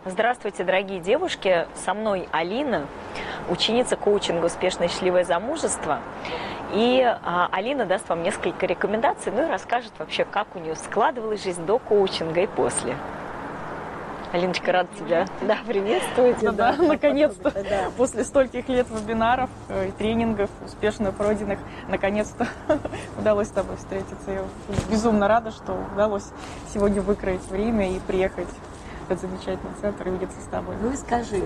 Здравствуйте, дорогие девушки! Со мной Алина, ученица коучинга «Успешное и счастливое замужество». И Алина даст вам несколько рекомендаций, ну и расскажет вообще, как у нее складывалась жизнь до коучинга и после. Алиночка, рада тебя приветствовать. Да, наконец-то, после стольких лет вебинаров и тренингов, успешно пройденных, наконец-то удалось с тобой встретиться. Я безумно рада, что удалось сегодня выкроить время и приехать в этот замечательный центр и увидеться с тобой. Ну и скажи,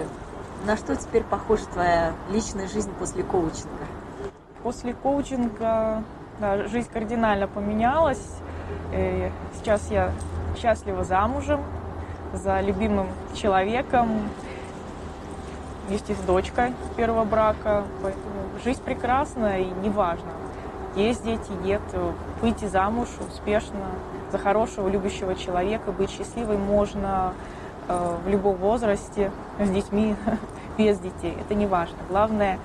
на что теперь похожа твоя личная жизнь после коучинга? После коучинга жизнь кардинально поменялась. Сейчас я счастлива замужем за любимым человеком. Есть и дочка с первого брака. Поэтому жизнь прекрасна и неважно, есть дети, нет. Выйти замуж успешно за хорошего, любящего человека, быть счастливой можно в любом возрасте, с детьми, без детей. Это не важно. Главное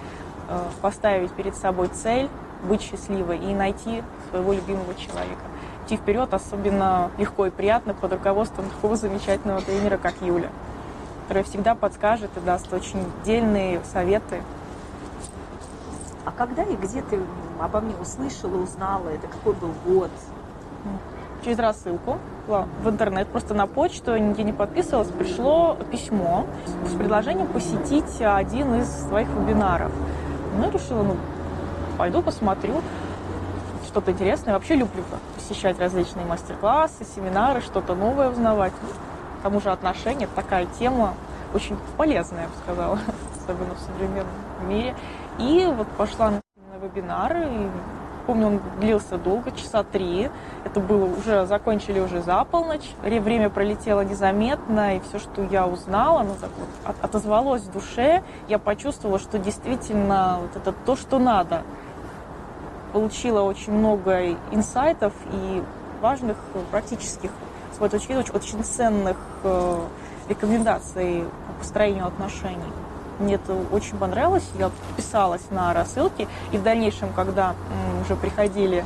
поставить перед собой цель, быть счастливой и найти своего любимого человека. Идти вперед особенно легко и приятно под руководством такого замечательного тренера, как Юля, которая всегда подскажет и даст очень дельные советы. А когда и где ты обо мне услышала, узнала? Это какой был год? Через рассылку в интернет, просто на почту, нигде не подписывалась, пришло письмо с предложением посетить один из твоих вебинаров. Ну, я решила, пойду посмотрю, что-то интересное. Вообще люблю посещать различные мастер-классы, семинары, что-то новое узнавать. К тому же отношения, такая тема очень полезная, я бы сказала, особенно в современном мире. И вот пошла на вебинар, и помню, он длился долго, часа 3. Это было уже, закончили уже за полночь. Время пролетело незаметно, и все, что я узнала, так вот отозвалось в душе. Я почувствовала, что действительно вот это то, что надо. Получила очень много инсайтов и важных, практических, с моей точки зрения, очень ценных рекомендаций по построению отношений. Мне это очень понравилось, я подписалась на рассылки, и в дальнейшем, когда уже приходили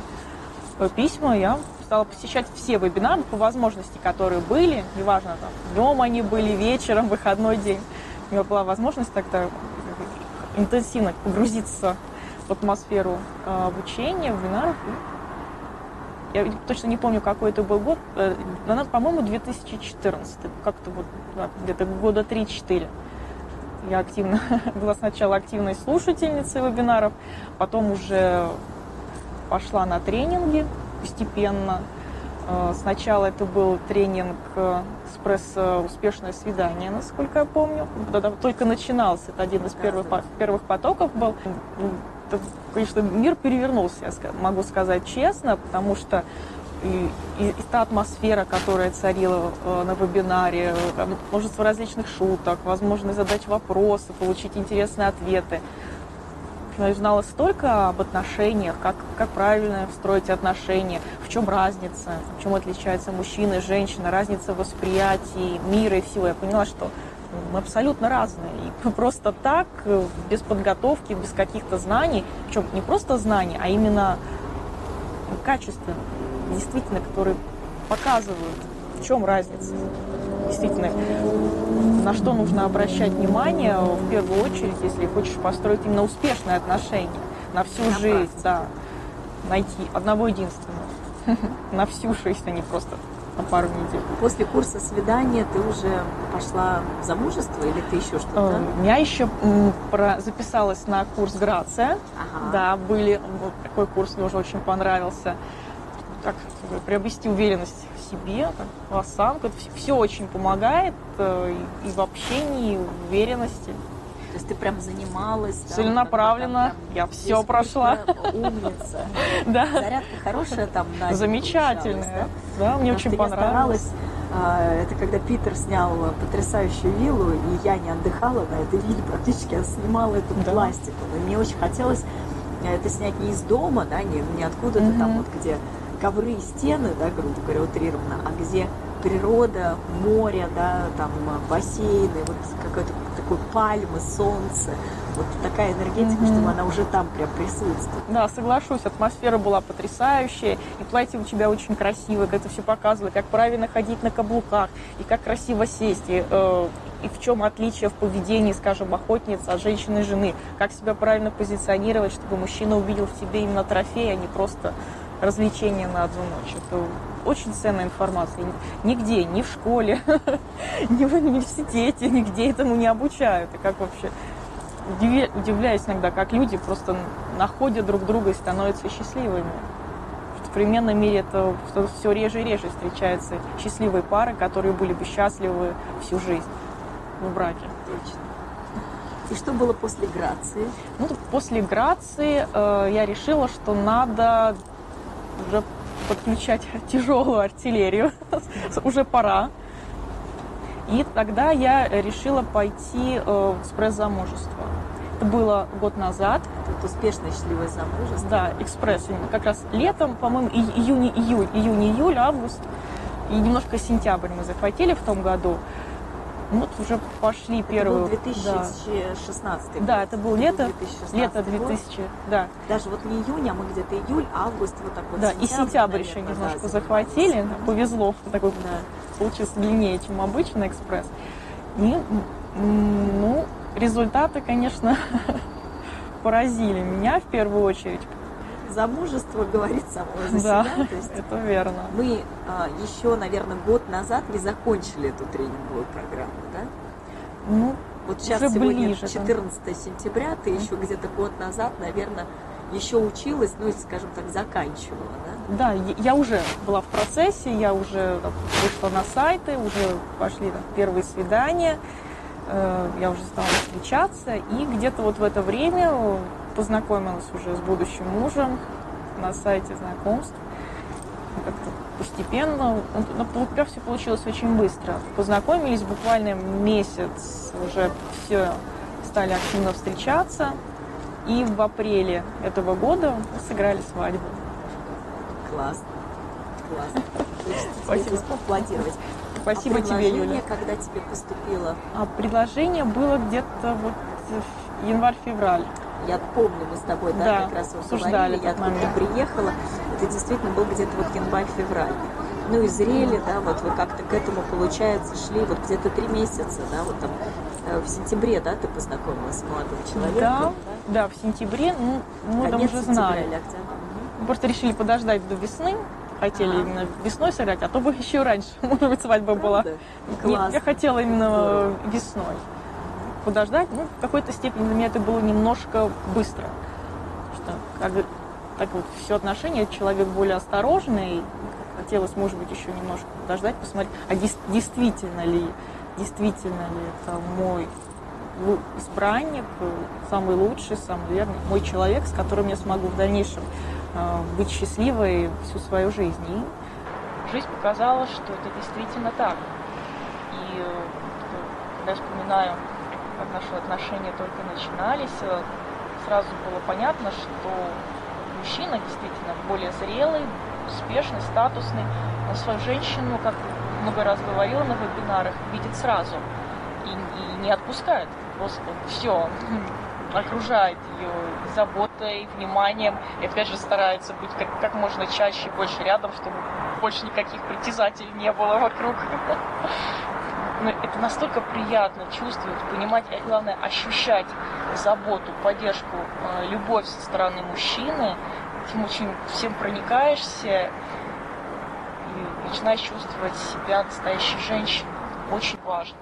письма, я стала посещать все вебинары по возможности, которые были, неважно, днем они были, вечером, выходной день. У меня была возможность тогда интенсивно погрузиться в атмосферу обучения, вебинаров. Я точно не помню, какой это был год, по-моему, 2014, как-то вот где-то года 3-4. Я активно была сначала активной слушательницей вебинаров, потом уже пошла на постепенно. Сначала это был тренинг «Эспрессо. Успешное свидание», насколько я помню. Тогда только начинался, это один из первых потоков был. Конечно, мир перевернулся, я могу сказать честно, потому что и та атмосфера, которая царила на вебинаре, множество различных шуток, возможность задать вопросы, получить интересные ответы. Я узнала столько об отношениях, как правильно строить отношения, в чем разница, в чем отличаются мужчина и женщина, разница в восприятии мира и всего. Я поняла, что мы абсолютно разные. И просто так, без подготовки, без каких-то знаний, причем не просто знаний, а именно качественных, действительно, которые показывают, в чем разница, действительно, на что нужно обращать внимание в первую очередь, если хочешь построить именно успешные отношения на всю жизнь, найти одного единственного на всю жизнь, а не просто на пару недель. После курса свидания ты уже пошла в замужество или ты еще что-то? Я еще записалась на курс «Грация». Да, такой курс мне уже очень понравился. Как приобрести уверенность в себе, осанку. Это все очень помогает и в общении, и в уверенности. То есть ты прям занималась? Целенаправленно. Я все прошла. Умница. Да. Зарядка хорошая там на день. Замечательная. Да, мне очень понравилось. Это когда Питер снял потрясающую виллу, и я не отдыхала на этой вилле, практически я снимала эту пластику. И мне очень хотелось это снять не из дома, не откуда-то там, вот где ковры и стены, грубо говоря, утрированно, а где природа, море, да, там бассейны, вот какой-то такой пальмы, солнце, вот такая энергетика, чтобы она уже там прям присутствует. Да, соглашусь, атмосфера была потрясающая, и платье у тебя очень красивое, как это все показывает, как правильно ходить на каблуках, и как красиво сесть, и в чем отличие в поведении, скажем, охотницы от женщины и жены, как себя правильно позиционировать, чтобы мужчина увидел в тебе именно трофей, а не просто развлечение на одну ночь. Это очень ценная информация. Нигде, ни в школе, ни в университете, нигде этому не обучают. И как вообще удивляюсь иногда, как люди просто находят друг друга и становятся счастливыми. В современном мире это все реже и реже встречаются счастливые пары, которые были бы счастливы всю жизнь в браке. Точно. И что было после Грации? Ну, после Грации я решила, что надо уже подключать тяжелую артиллерию. Уже пора. И тогда я решила пойти в экспресс-замужество. Это было год назад. Это успешное счастливое замужество. Да, экспресс. Как раз летом, по-моему, июнь, август. И немножко сентябрь мы захватили в том году. Вот уже пошли это первые... был 2016 год. Да, это был лето 2000, да. Даже вот не июнь, а мы где-то июль, август, вот так вот. Да, сентябрь, и сентябрь наверное, еще немножко да, захватили. да. Повезло, такой получился длиннее, чем обычный экспресс. И, ну, результаты, конечно, поразили меня в первую очередь. Замужество говорит само за Да, себя. То есть это верно. мы еще, наверное, год назад не закончили эту тренинговую программу, да? Ну, вот сейчас уже сегодня ближе, 14 сентября, ты еще где-то год назад, наверное, еще училась, ну, скажем так, заканчивала, да? Да, я уже была в процессе, я уже вышла на сайты, уже пошли первые свидания, я уже стала встречаться, и где-то вот в это время познакомилась уже с будущим мужем на сайте знакомств. Как-то постепенно, все получилось очень быстро. Познакомились буквально месяц, уже все стали активно встречаться. И в апреле этого года мы сыграли свадьбу. Классно. Спасибо. Поаплодировать. Спасибо тебе, Юля. Когда тебе поступило? Предложение было где-то вот январь-февраль. Я помню, мы с тобой, да, как раз обсуждали, я оттуда приехала. Это действительно был где-то вот январь-февраль. Ну и зрели, да, вот вы как-то к этому, получается, шли вот где-то 3 месяца, да, вот там в сентябре, да, ты познакомилась с молодым человеком? Да, в сентябре, ну, мы там уже знали. Или октябрь. Мы просто решили подождать до весны, хотели именно весной сыграть, а то бы еще раньше, может быть, свадьба была. Нет, я хотела именно весной подождать. Ну, в какой-то степени для меня это было немножко быстро. Потому что так вот все отношения, человек более осторожный, хотелось, может быть, еще немножко подождать, посмотреть, а действительно ли это мой избранник, самый лучший, самый верный, мой человек, с которым я смогу в дальнейшем быть счастливой всю свою жизнь. И жизнь показала, что это действительно так. И когда я вспоминаю, как наши отношения только начинались, сразу было понятно, что мужчина действительно более зрелый, успешный, статусный, но свою женщину, как много раз говорила на вебинарах, видит сразу и не отпускает. Просто все окружает ее заботой, вниманием, и опять же старается быть как можно чаще и больше рядом, чтобы больше никаких притязателей не было вокруг. Но это настолько приятно чувствовать, понимать, и главное ощущать заботу, поддержку, любовь со стороны мужчины. Этим очень всем проникаешься и начинаешь чувствовать себя настоящей женщиной. Очень важно.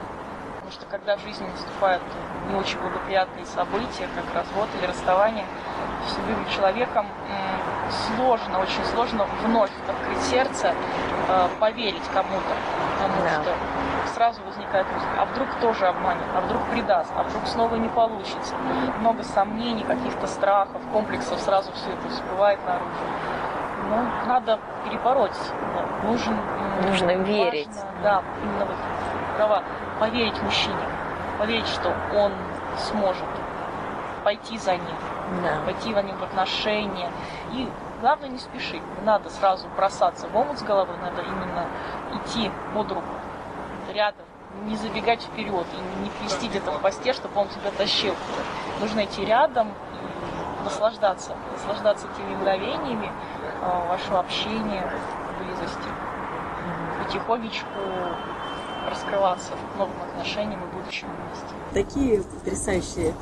Потому что когда в жизни наступают не очень благоприятные события, как развод или расставание, с любимым человеком сложно, очень сложно вновь открыть сердце, поверить кому-то. Потому что сразу возникает мысль, а вдруг тоже обманет, а вдруг предаст, а вдруг снова не получится. Много сомнений, каких-то страхов, комплексов, сразу все это всплывает наружу. Ну, надо перебороть. Нужно верить. Да, именно вот права. Поверить мужчине, поверить, что он сможет пойти за ним, пойти за ним в отношения. И Главное не спешить, не надо сразу бросаться в омут с головой, надо именно идти под руку, рядом, не забегать вперед и не плести где-то в хвосте, чтобы он тебя тащил. Нужно идти рядом и наслаждаться теми мгновениями вашего общения, близости. Потихонечку раскрываться новым отношениям и будущему вместе. Такие потрясающие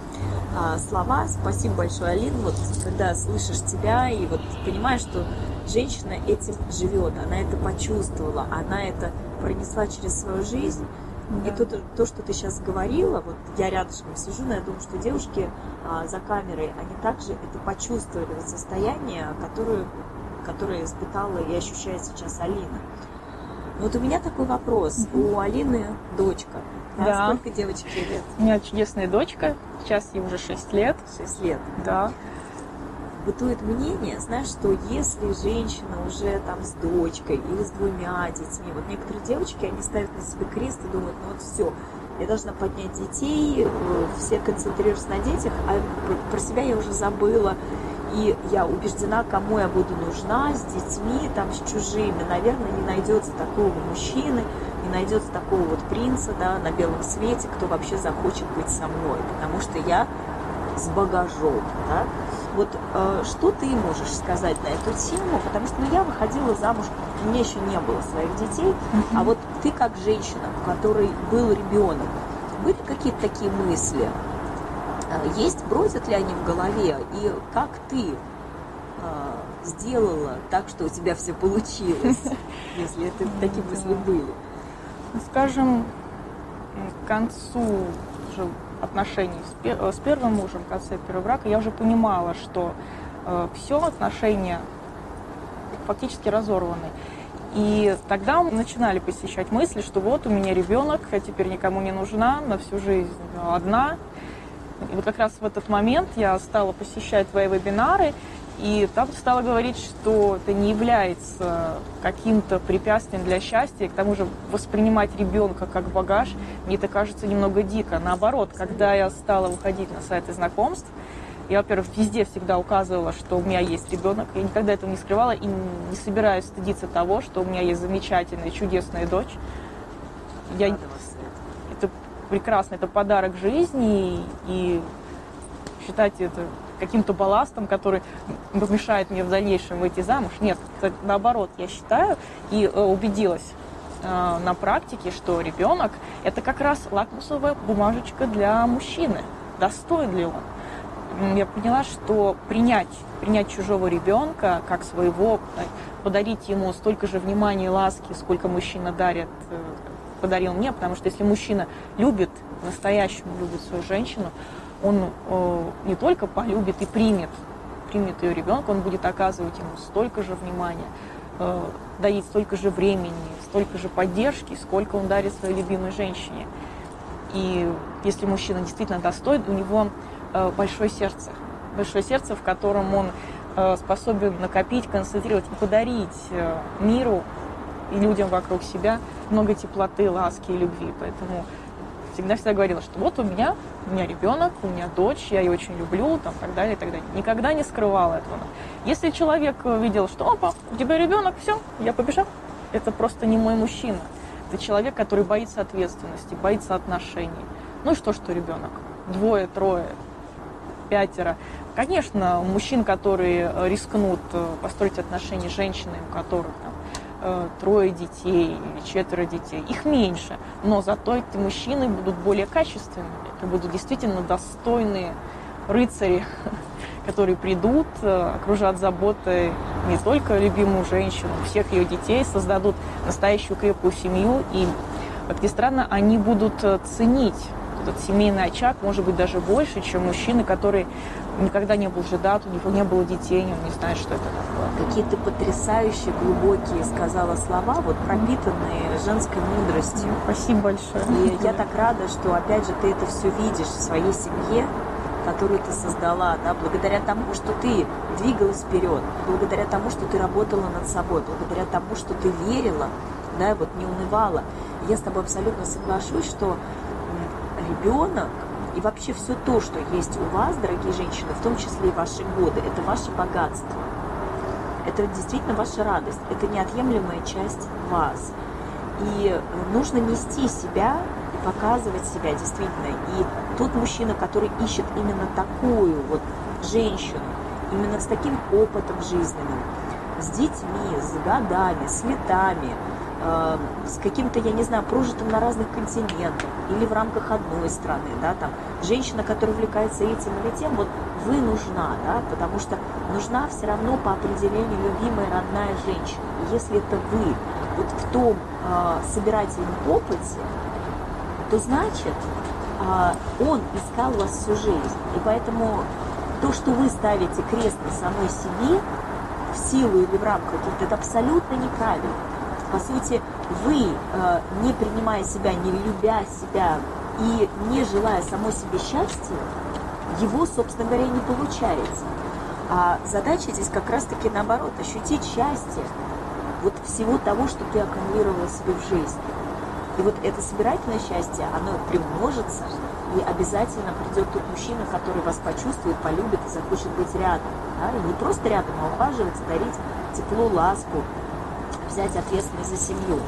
слова. Спасибо большое, Алина. Вот когда слышишь тебя и вот понимаешь, что женщина этим живет, она это почувствовала, она это пронесла через свою жизнь. Да. И то, что ты сейчас говорила, вот я рядышком сижу, но я думаю, что девушки за камерой, они также это почувствовали, вот состояние, которое испытала и ощущает сейчас Алина. Вот у меня такой вопрос. У Алины дочка. Да. Сколько девочке лет? У меня чудесная дочка. Сейчас ей уже 6 лет. 6 лет. Да. Бытует мнение, знаешь, что если женщина уже там с дочкой или с 2 детьми, вот некоторые девочки, они ставят на себе крест и думают, ну вот все, я должна поднять детей, все концентрируются на детях, а про себя я уже забыла. И я убеждена, кому я буду нужна, с детьми, там, с чужими. Наверное, не найдется такого мужчины, не найдется такого вот принца, да, на белом свете, кто вообще захочет быть со мной, потому что я с багажом, да. Вот что ты можешь сказать на эту тему? Потому что я выходила замуж, у меня еще не было своих детей, а вот ты как женщина, у которой был ребенок, были какие-то такие мысли? Есть, бродят ли они в голове? И как ты сделала так, что у тебя все получилось, если это такие мысли были? Скажем, к концу уже отношений с первым мужем, в конце первого брака, я уже понимала, что все отношения фактически разорваны. И тогда начинали посещать мысли, что вот у меня ребенок, я теперь никому не нужна, на всю жизнь одна. И вот как раз в этот момент я стала посещать твои вебинары, и там стала говорить, что это не является каким-то препятствием для счастья, и к тому же воспринимать ребенка как багаж, мне это кажется немного дико. Наоборот, когда я стала выходить на сайты знакомств, я, во-первых, везде всегда указывала, что у меня есть ребенок, я никогда этого не скрывала и не собираюсь стыдиться того, что у меня есть замечательная, чудесная дочь. Это прекрасно, это подарок жизни, и считать это каким-то балластом, который помешает мне в дальнейшем выйти замуж. Нет, наоборот, я считаю и убедилась на практике, что ребенок – это как раз лакмусовая бумажечка для мужчины. Достоин ли он? Я поняла, что принять чужого ребенка как своего, подарить ему столько же внимания и ласки, сколько мужчина подарил мне, потому что если мужчина любит, по-настоящему любит свою женщину, он не только полюбит и примет ее ребенка, он будет оказывать ему столько же внимания, дарить столько же времени, столько же поддержки, сколько он дарит своей любимой женщине. И если мужчина действительно достоин, у него большое сердце, в котором он способен накопить, концентрировать и подарить миру и людям вокруг себя много теплоты, ласки и любви. Поэтому всегда говорила, что вот у меня ребенок, у меня дочь, я ее очень люблю, там, так далее, так далее. Никогда не скрывала этого. Если человек видел, что опа, у тебя ребенок, все, я побежал, это просто не мой мужчина. Это человек, который боится ответственности, боится отношений. Ну и что ребенок? 2, 3, 5. Конечно, мужчин, которые рискнут построить отношения с женщиной, у которых там 3 детей или 4 детей, их меньше, но зато эти мужчины будут более качественными, это будут действительно достойные рыцари, которые придут, окружат заботой не только любимую женщину, всех ее детей, создадут настоящую крепкую семью, и, как ни странно, они будут ценить этот семейный очаг, может быть, даже больше, чем мужчины, который никогда не был женат, у него не было детей, он не знает, что это такое. Какие-то потрясающие, глубокие сказала слова, вот пропитанные женской мудростью. Спасибо большое. И я так рада, что, опять же, ты это все видишь в своей семье, которую ты создала, да, благодаря тому, что ты двигалась вперед, благодаря тому, что ты работала над собой, благодаря тому, что ты верила, да, вот не унывала. Я с тобой абсолютно соглашусь, что ребенок и вообще все то, что есть у вас, дорогие женщины, в том числе и ваши годы, это ваше богатство. это действительно ваша радость, это неотъемлемая часть вас. И нужно нести себя и показывать себя действительно. И тот мужчина, который ищет именно такую вот женщину, именно с таким опытом жизненным, с детьми, с годами, с летами, с каким-то, я не знаю, прожитым на разных континентах или в рамках одной страны, да, там, женщина, которая увлекается этим или тем, вот вы нужна, да, потому что нужна все равно по определению любимая, родная женщина. И если это вы вот в том собирательном опыте, то значит, он искал вас всю жизнь. И поэтому то, что вы ставите крест на самой себе, в силу или в рамках каких-то, это абсолютно неправильно. По сути, вы, не принимая себя, не любя себя и не желая самой себе счастья, его, собственно говоря, не получаете. А задача здесь как раз-таки наоборот, ощутить счастье вот всего того, что ты аккумулировала себе в жизни. И вот это собирательное счастье, оно примножится, и обязательно придет тот мужчина, который вас почувствует, полюбит и захочет быть рядом. Да? И не просто рядом, а ухаживать, дарить тепло, ласку, взять ответственность за семью.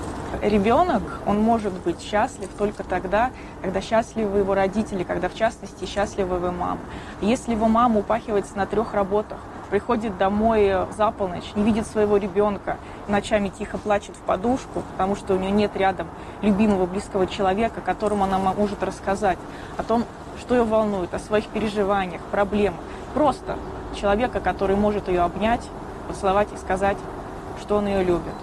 Ребенок, он может быть счастлив только тогда, когда счастливы его родители, когда, в частности, счастлива его мама. Если его мама упахивается на 3 работах, приходит домой за полночь, не видит своего ребенка, ночами тихо плачет в подушку, потому что у нее нет рядом любимого, близкого человека, которому она может рассказать о том, что ее волнует, о своих переживаниях, проблемах. Просто человека, который может ее обнять, поцеловать и сказать, что он ее любит.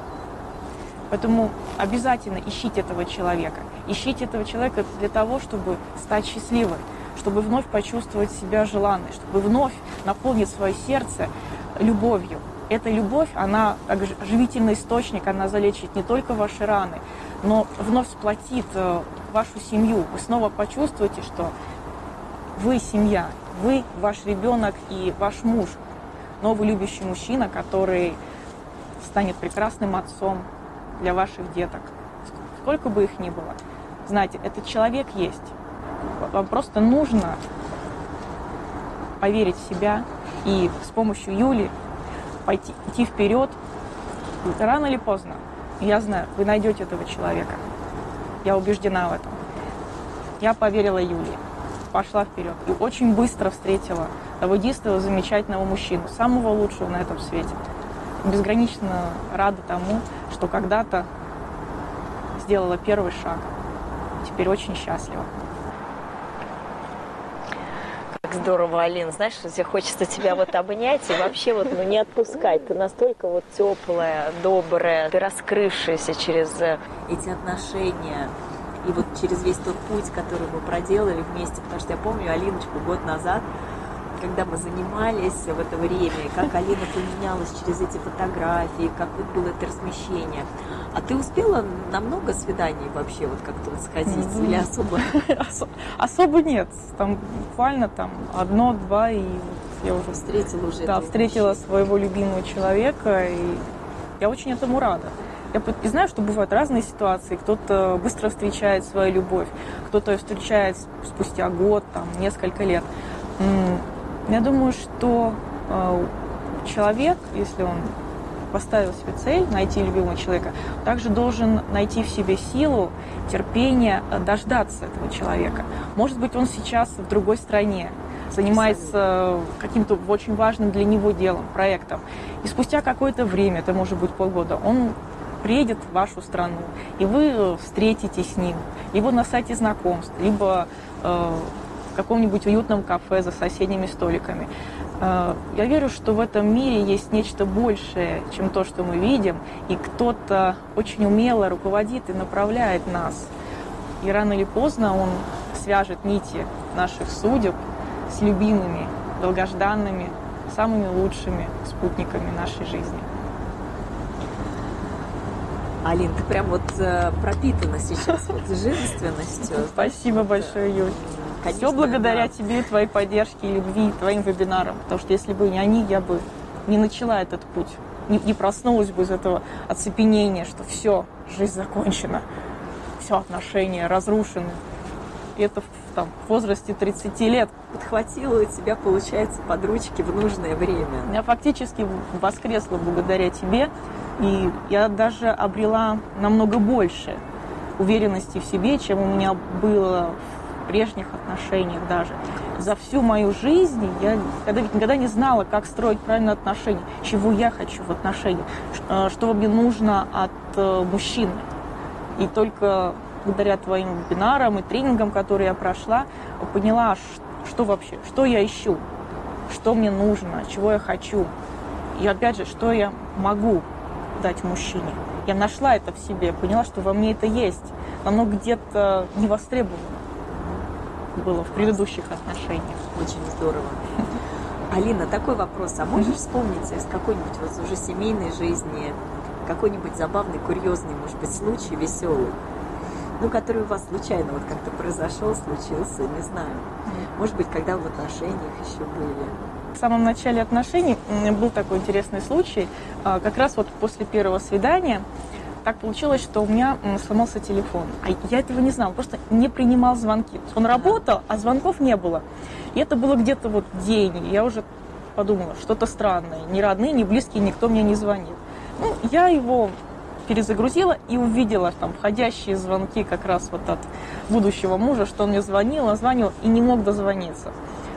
Поэтому обязательно ищите этого человека. Ищите этого человека для того, чтобы стать счастливой, чтобы вновь почувствовать себя желанной, чтобы вновь наполнить свое сердце любовью. Эта любовь, она как живительный источник, она залечит не только ваши раны, но вновь сплотит вашу семью. Вы снова почувствуете, что вы семья, вы, ваш ребенок и ваш муж. Новый любящий мужчина, который станет прекрасным отцом для ваших деток. Сколько бы их ни было. Знаете, этот человек есть. Вам просто нужно поверить в себя и с помощью Юли идти вперед. Рано или поздно, я знаю, вы найдете этого человека. Я убеждена в этом. Я поверила Юле, пошла вперед и очень быстро встретила того единственного замечательного мужчину, самого лучшего на этом свете. Безгранично рада тому, что когда-то сделала первый шаг. Теперь очень счастлива. Как здорово, Алин, знаешь, тебе хочется тебя вот обнять и вообще вот не отпускать. Ты настолько вот теплая, добрая, ты раскрывшаяся через эти отношения и вот через весь тот путь, который мы проделали вместе. Потому что я помню Алиночку год назад, когда мы занимались в это время, как Алина поменялась через эти фотографии, как вот было это размещение. А ты успела на много свиданий вообще вот как-то вот сходить или особо? Особо нет. Там буквально 1-2, и я уже встретила уже. Да, встретила своего любимого человека, и я очень этому рада. Я знаю, что бывают разные ситуации. Кто-то быстро встречает свою любовь, кто-то ее встречает спустя год, несколько лет. Я думаю, что человек, если он поставил себе цель найти любимого человека, также должен найти в себе силу, терпение, дождаться этого человека. Может быть, он сейчас в другой стране, занимается каким-то очень важным для него делом, проектом. И спустя какое-то время, это может быть полгода, он приедет в вашу страну, и вы встретитесь с ним, либо на сайте знакомств, либо в каком-нибудь уютном кафе за соседними столиками. Я верю, что в этом мире есть нечто большее, чем то, что мы видим, и кто-то очень умело руководит и направляет нас. И рано или поздно он свяжет нити наших судеб с любимыми, долгожданными, самыми лучшими спутниками нашей жизни. Алин, ты прям вот пропитана сейчас вот женственностью. Спасибо большое, Юль. Конечно, все благодаря да. тебе, твоей поддержке и любви, твоим вебинарам. Потому что если бы не они, я бы не начала этот путь. Не проснулась бы из этого оцепенения, что все, жизнь закончена, все отношения разрушены. и это в возрасте 30 лет. Подхватила тебя, получается, под ручки в нужное время. Я фактически воскресла благодаря тебе, и я даже обрела намного больше уверенности в себе, чем у меня было в прежних отношениях даже. За всю мою жизнь я никогда не знала, как строить правильные отношения, чего я хочу в отношениях, что мне нужно от мужчины. И только благодаря твоим вебинарам и тренингам, которые я прошла, поняла, что вообще, что я ищу, что мне нужно, чего я хочу. И опять же, что я могу дать мужчине. Я нашла это в себе, поняла, что во мне это есть. Оно где-то не востребовано было в предыдущих отношениях. Очень здорово. Алина, такой вопрос. А можешь вспомнить из какой-нибудь вот уже семейной жизни какой-нибудь забавный, курьезный, может быть, случай, веселый, ну, который у вас случайно вот как-то произошел, случился, не знаю. Может быть, когда в отношениях еще были. В самом начале отношений был такой интересный случай. Как раз вот после первого свидания так получилось, что у меня сломался телефон. А я этого не знала, просто не принимал звонки. Он работал, а звонков не было. И это было где-то вот день. И я уже подумала, что-то странное. Ни родные, ни близкие, никто мне не звонит. Ну, я его перезагрузила и увидела там входящие звонки как раз вот от будущего мужа, что он мне звонил и не мог дозвониться.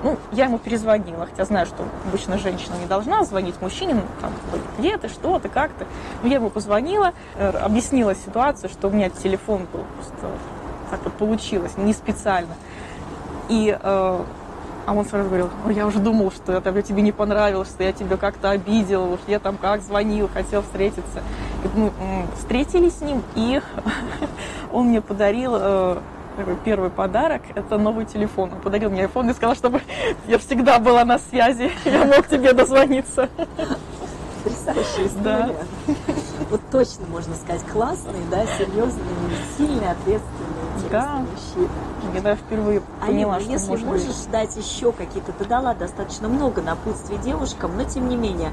Ну, я ему перезвонила, хотя знаю, что обычно женщина не должна звонить мужчине, ну, там, где ты, что ты, как ты. Но я ему позвонила, объяснила ситуацию, что у меня телефон был просто так вот получилось, не специально. И а он сразу говорил: ой, я уже думал, что это тебе не понравилось, что я тебя как-то обидел, что я там как звонил, хотел встретиться. И мы встретились с ним, и он мне подарил первый подарок – это новый телефон. Он подарил мне iPhone и сказал, чтобы я всегда была на связи, я мог тебе дозвониться. Потрясающая история. Да. Вот точно можно сказать, классный, да, серьезный, сильный, ответственный, интересный мужчина. Я впервые поняла, Алина, что если можешь дать еще какие-то, ты дала достаточно много напутствий девушкам, но тем не менее,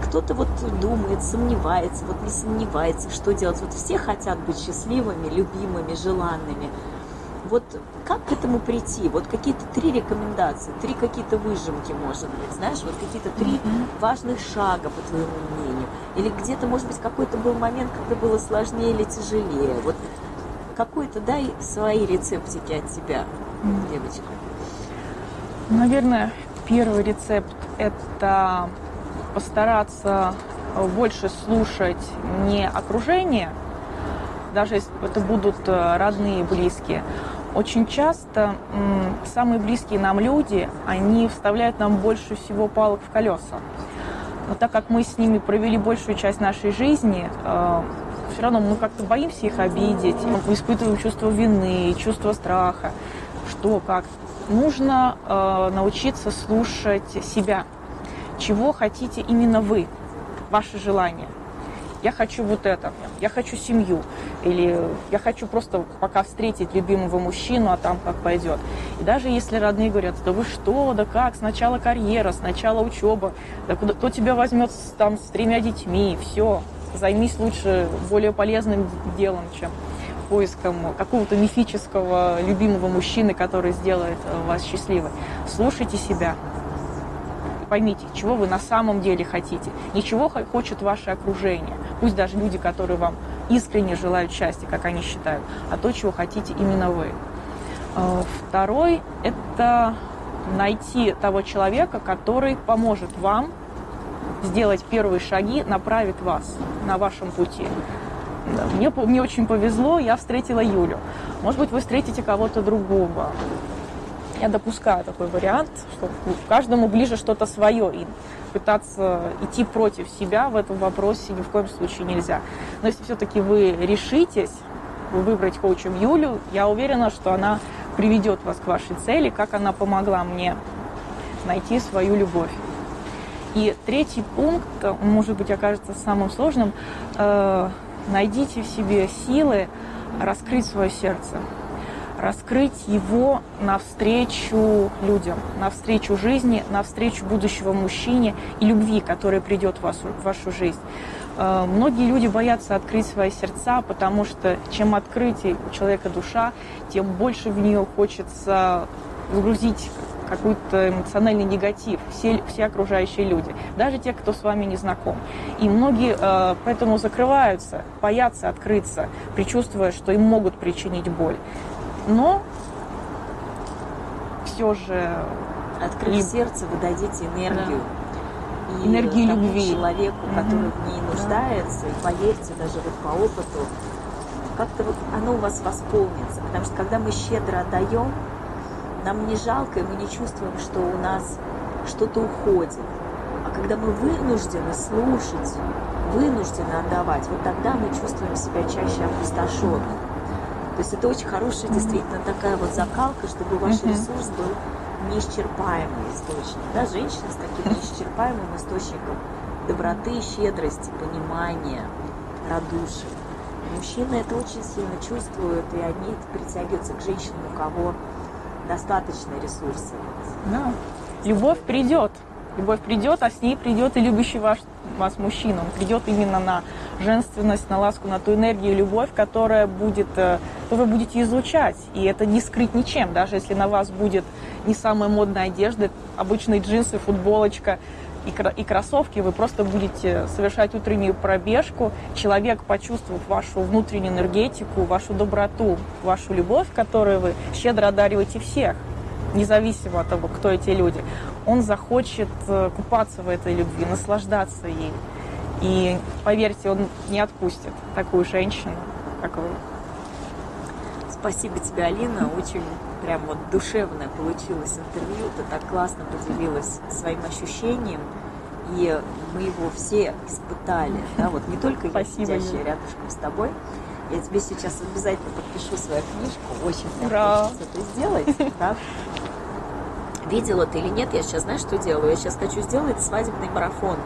кто-то вот думает, сомневается, вот не сомневается, что делать. Вот все хотят быть счастливыми, любимыми, желанными. Вот как к этому прийти? Вот какие-то 3 рекомендации, 3 какие-то выжимки, может быть, знаешь, вот какие-то 3 важных шага, по твоему мнению. Или где-то, может быть, какой-то был момент, когда было сложнее или тяжелее. Вот какой-то дай свои рецептики от тебя, девочка. Наверное, первый рецепт – это постараться больше слушать не окружение, даже если это будут родные и близкие. Очень часто самые близкие нам люди, они вставляют нам больше всего палок в колеса. Но так как мы с ними провели большую часть нашей жизни, все равно мы как-то боимся их обидеть, мы испытываем чувство вины, чувство страха. Что, как? Нужно научиться слушать себя. Чего хотите именно вы, ваши желания. Я хочу вот это, я хочу семью, или я хочу просто пока встретить любимого мужчину, а там как пойдет. И даже если родные говорят: да вы что, да как, сначала карьера, сначала учеба, да кто тебя возьмет там с 3 детьми, все, займись лучше более полезным делом, чем поиском какого-то мифического любимого мужчины, который сделает вас счастливой. Слушайте себя. Поймите, чего вы на самом деле хотите. Не чего хочет ваше окружение. Пусть даже люди, которые вам искренне желают счастья, как они считают, а то, чего хотите именно вы. Второй – это найти того человека, который поможет вам сделать первые шаги, направит вас на вашем пути. Мне очень повезло, я встретила Юлю. Может быть, вы встретите кого-то другого. Я допускаю такой вариант, что каждому ближе что-то свое, и пытаться идти против себя в этом вопросе ни в коем случае нельзя. Но если все-таки вы решитесь выбрать коучем Юлю, я уверена, что она приведет вас к вашей цели, как она помогла мне найти свою любовь. И третий пункт, может быть, окажется самым сложным. Найдите в себе силы раскрыть свое сердце. раскрыть его навстречу людям, навстречу жизни, навстречу будущего мужчине и любви, которая придет в вашу жизнь. Многие люди боятся открыть свои сердца, потому что чем открытие у человека душа, тем больше в нее хочется загрузить какой-то эмоциональный негатив, все окружающие люди, даже те, кто с вами не знаком. И многие поэтому закрываются, боятся открыться, предчувствуя, что им могут причинить боль. Но все же... Открыв сердце, вы дадите энергию. Да. И энергию тому любви. человеку, который в ней нуждается, и поверьте, даже вот по опыту, как-то вот оно у вас восполнится. Потому что когда мы щедро отдаем, нам не жалко, и мы не чувствуем, что у нас что-то уходит. А когда мы вынуждены слушать, вынуждены отдавать, вот тогда мы чувствуем себя чаще опустошенным. То есть это очень хорошая действительно такая вот закалка, чтобы ваш ресурс был неисчерпаемый источник. Да, женщина с таким неисчерпаемым источником доброты, щедрости, понимания, радушия. Мужчины это очень сильно чувствуют, и они притягиваются к женщинам, у кого достаточно ресурсов. Да. Любовь придет, а с ней придет и любящий вас мужчина. Он придет именно на женственность, на ласку, на ту энергию, любовь, которую вы будете излучать. И это не скрыть ничем, даже если на вас будет не самая модная одежда, обычные джинсы, футболочка и кроссовки, вы просто будете совершать утреннюю пробежку. Человек, почувствовав вашу внутреннюю энергетику, вашу доброту, вашу любовь, которую вы щедро одариваете всех, независимо от того, кто эти люди, он захочет купаться в этой любви, наслаждаться ей. И поверьте, он не отпустит такую женщину, как вы. Спасибо тебе, Алина. Очень прям вот душевное получилось интервью. Ты так классно поделилась своим ощущением. И мы его все испытали. Да? Вот не только я, сидящая рядышком с тобой. Я тебе сейчас обязательно подпишу свою книжку. Очень хочется это сделать. Да? Видела ты или нет, я сейчас, знаешь, что делаю? Я сейчас хочу сделать свадебный марафон.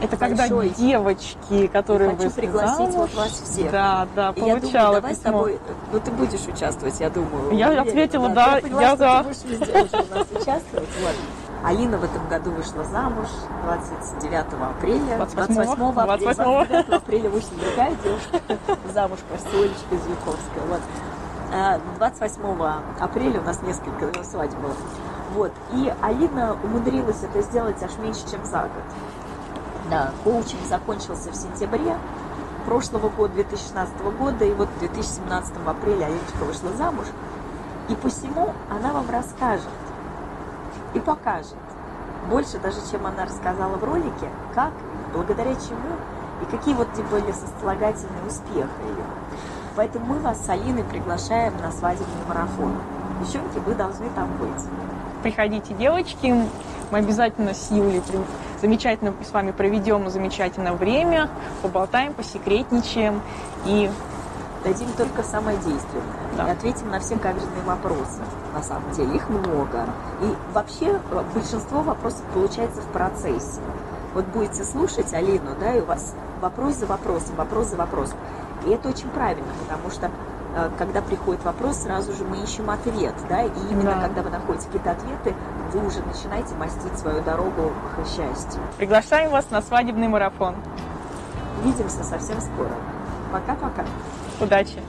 Это большой. Когда девочки, которые хочу пригласить вот вас всех. Да, и я думаю, давай с тобой, ну ты будешь участвовать, я думаю. Я ответила, да. Я поняла, что ты будешь везде уже у нас участвовать. Вот. Алина в этом году вышла замуж 29 апреля. 28 апреля вышла другая девушка замуж, почти Олечка Зюковская. Вот. 28 апреля у нас несколько свадеб было. Вот. И Алина умудрилась это сделать аж меньше, чем за год. Да, коучинг закончился в сентябре прошлого года, 2016 года, и вот в 2017 апреле Алиночка вышла замуж. И посему она вам расскажет и покажет больше даже, чем она рассказала в ролике, как, благодаря чему и какие вот были сослагательные успехи ее. Поэтому мы вас с Алиной приглашаем на свадебный марафон. Девчонки, вы должны там быть. Приходите, девочки, мы обязательно с Юлей замечательно с вами проведем замечательное время, поболтаем, посекретничаем и дадим только самое действенное. Да. И ответим на все каверзные вопросы. На самом деле их много. И вообще большинство вопросов получается в процессе. Вот будете слушать Алину, да, и у вас вопрос за вопросом, вопрос за вопросом. И это очень правильно, потому что когда приходит вопрос, сразу же мы ищем ответ, да, и именно когда вы находите какие-то ответы, вы уже начинаете мастить свою дорогу к счастью. Приглашаем вас на свадебный марафон. Увидимся совсем скоро. Пока-пока. Удачи!